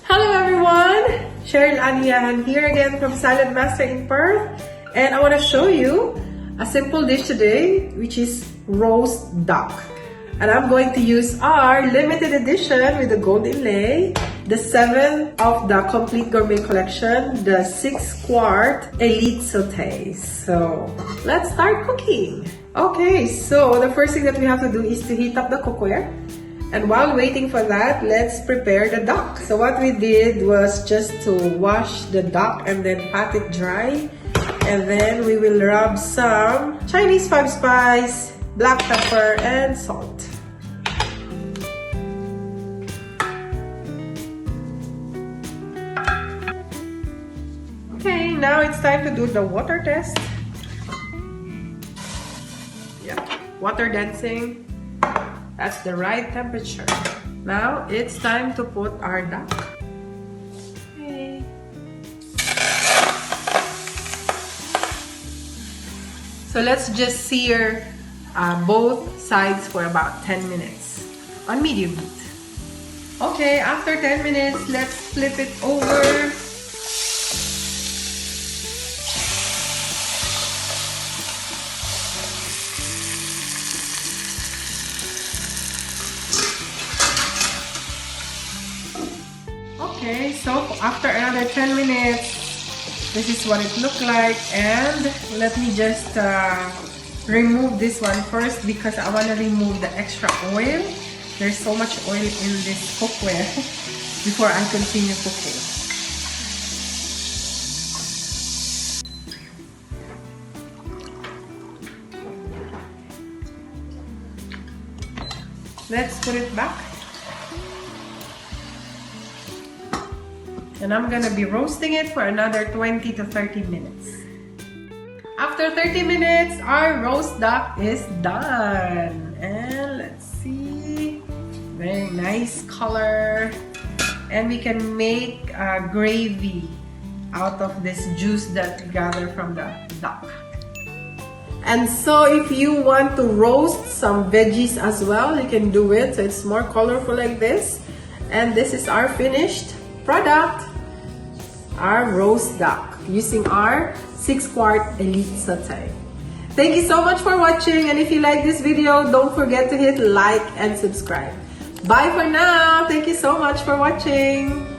Hello everyone! Cheryl Aniahan here again from Saladmaster in Perth, and I want to show you a simple dish today which is roast duck. And I'm going to use our limited edition with the gold inlay, the 7th of the complete gourmet collection, the 6-quart elite sauté. So let's start cooking. Okay, so the first thing that we have to do is to heat up the cookware. And while waiting for that, let's prepare the duck. So what we did was just to wash the duck and then pat it dry. And then we will rub some Chinese 5-spice, black pepper, and salt. Okay, now it's time to do the water test. Yeah, water dancing. That's the right temperature. Now it's time to put our duck. Okay. So let's just sear both sides for about 10 minutes on medium heat. Okay, after 10 minutes, let's flip it over. Okay, so after another 10 minutes, this is what it looked like. And let me just remove this one first because I want to remove the extra oil. There's so much oil in this cookware before I continue cooking. Let's put it back. And I'm gonna be roasting it for another 20 to 30 minutes. After 30 minutes, our roast duck is done. And let's see, very nice color. And we can make a gravy out of this juice that we gather from the duck. And so if you want to roast some veggies as well, you can do it. So it's more colorful like this. And this is our finished product, our roast duck, using our 6-quart elite sauté. Thank you so much for watching, and if you like this video, don't forget to hit like and subscribe. Bye for now. Thank you so much for watching.